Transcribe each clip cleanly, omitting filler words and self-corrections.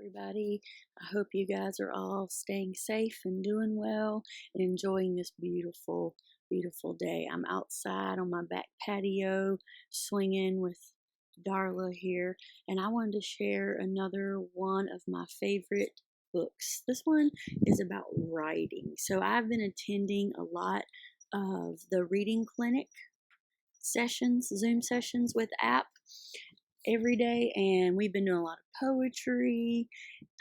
everybody. I hope you guys are all staying safe and doing well and enjoying this beautiful, beautiful day. I'm outside on my back patio swinging with Darla here, and I wanted to share another one of my favorite books. This one is about writing. So I've been attending a lot of the reading clinic sessions, Zoom sessions with app every day, and we've been doing a lot of poetry,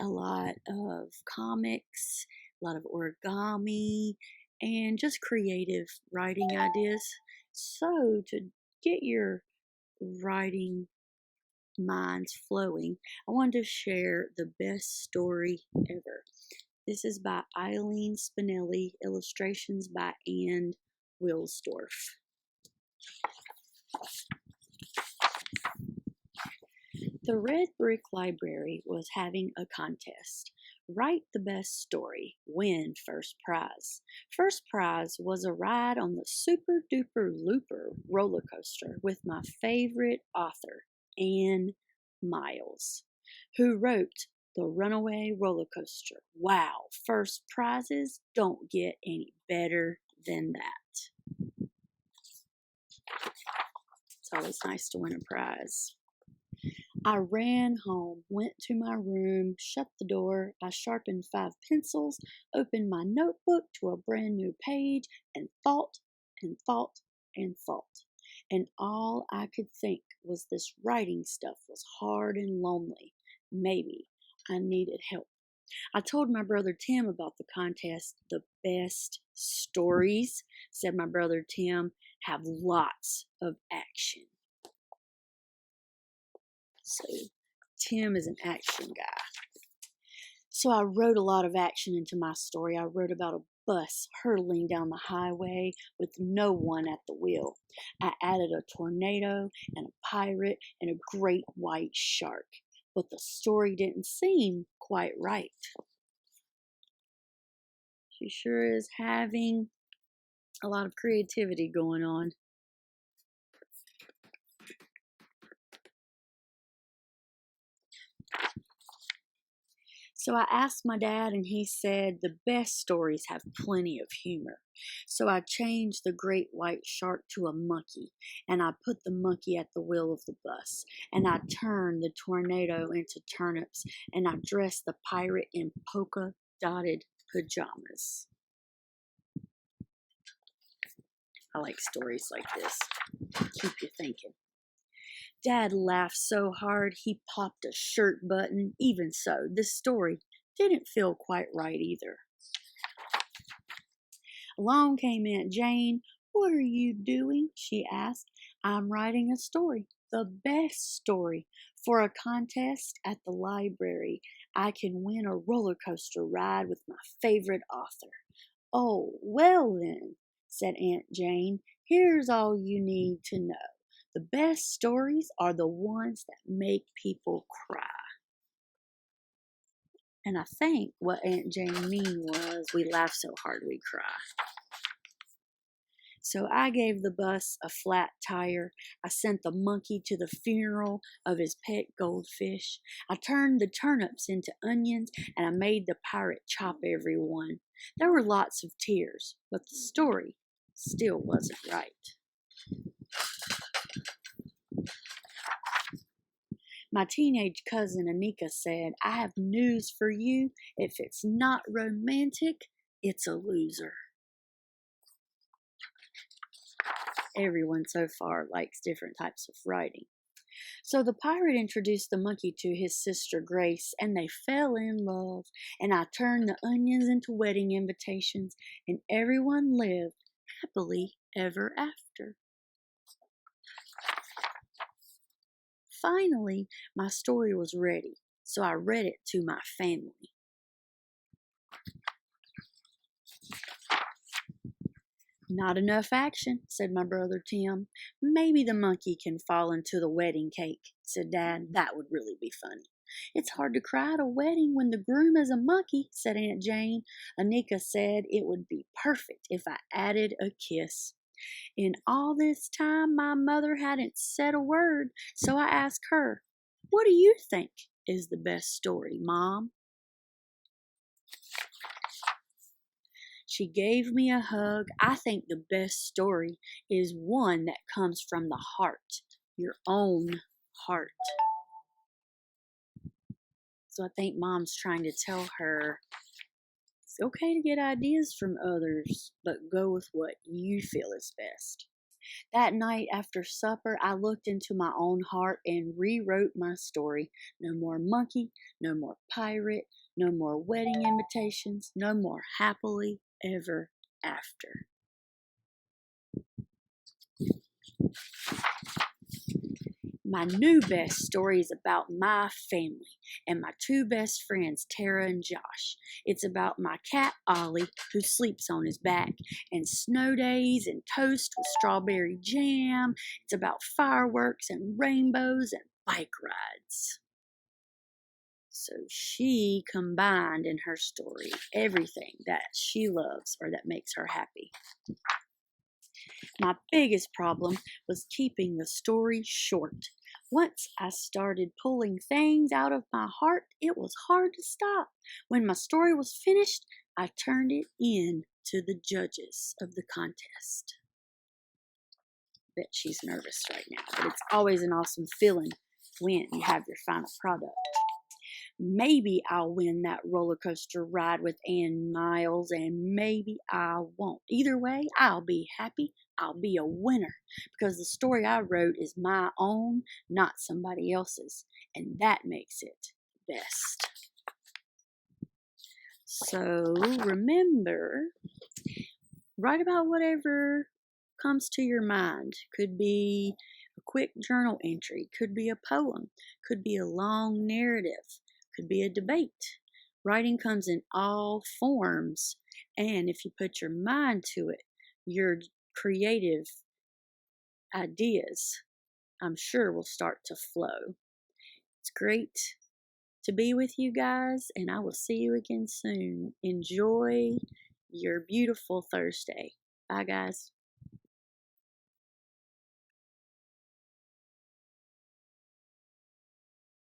a lot of comics, a lot of origami, and just creative writing ideas. So to get your writing minds flowing, I wanted to share the best story ever. This is by Eileen Spinelli, illustrations by Ann Wilsdorf. The Red Brick Library was having a contest. Write the best story, win first prize. First prize was a ride on the Super Duper Looper roller coaster with my favorite author, Ann Miles, who wrote The Runaway Roller Coaster. Wow, first prizes don't get any better than that. It's always nice to win a prize. I ran home, went to my room, shut the door. I sharpened 5 pencils, opened my notebook to a brand new page, and thought and thought and thought. And all I could think was this writing stuff was hard and lonely. Maybe I needed help. I told my brother Tim about the contest. The best stories, said my brother Tim, have lots of action. So Tim is an action guy. So I wrote a lot of action into my story. I wrote about a bus hurtling down the highway with no one at the wheel. I added a tornado and a pirate and a great white shark. But the story didn't seem quite right. She sure is having a lot of creativity going on. So I asked my dad, and he said the best stories have plenty of humor. So I changed the great white shark to a monkey, and I put the monkey at the wheel of the bus, and I turned the tornado into turnips, and I dressed the pirate in polka-dotted pajamas. I like stories like this. Keep you thinking. Dad laughed so hard he popped a shirt button. Even so, this story didn't feel quite right either. Along came Aunt Jane. "What are you doing?" she asked. "I'm writing a story, the best story, for a contest at the library. I can win a roller coaster ride with my favorite author." "Oh, well then," said Aunt Jane, "here's all you need to know. The best stories are the ones that make people cry." And I think what Aunt Jane mean was we laugh so hard we cry. So I gave the bus a flat tire. I sent the monkey to the funeral of his pet goldfish. I turned the turnips into onions, and I made the pirate chop every one. There were lots of tears, but the story still wasn't right. My teenage cousin Anika said, "I have news for you. If it's not romantic, it's a loser." Everyone so far likes different types of writing. So the pirate introduced the monkey to his sister Grace, and they fell in love. And I turned the onions into wedding invitations, and everyone lived happily ever after. Finally, my story was ready, so I read it to my family. "Not enough action," said my brother Tim. "Maybe the monkey can fall into the wedding cake," said Dad. "That would really be funny." "It's hard to cry at a wedding when the groom is a monkey," said Aunt Jane. Anika said it would be perfect if I added a kiss. In all this time, my mother hadn't said a word, so I asked her, What do you think is the best story, Mom? She gave me a hug. I think the best story is one that comes from the heart, your own heart. So I think Mom's trying to tell her it's okay to get ideas from others, but go with what you feel is best. That night after supper, I looked into my own heart and rewrote my story. No more monkey, no more pirate, no more wedding invitations, no more happily ever after. My new best story is about my family and my two best friends, Tara and Josh. It's about my cat, Ollie, who sleeps on his back, and snow days and toast with strawberry jam. It's about fireworks and rainbows and bike rides. So she combined in her story everything that she loves or that makes her happy. My biggest problem was keeping the story short. Once I started pulling things out of my heart, it was hard to stop. When my story was finished, I turned it in to the judges of the contest. Bet she's nervous right now, but it's always an awesome feeling when you have your final product. Maybe I'll win that roller coaster ride with Ann Miles, and maybe I won't. Either way, I'll be happy. I'll be a winner because the story I wrote is my own, not somebody else's, and that makes it best. So remember, write about whatever comes to your mind. Could be a quick journal entry, could be a poem, could be a long narrative, could be a debate. Writing comes in all forms, and if you put your mind to it, your creative ideas, I'm sure, will start to flow. It's great to be with you guys, and I will see you again soon. Enjoy your beautiful Thursday. Bye, guys.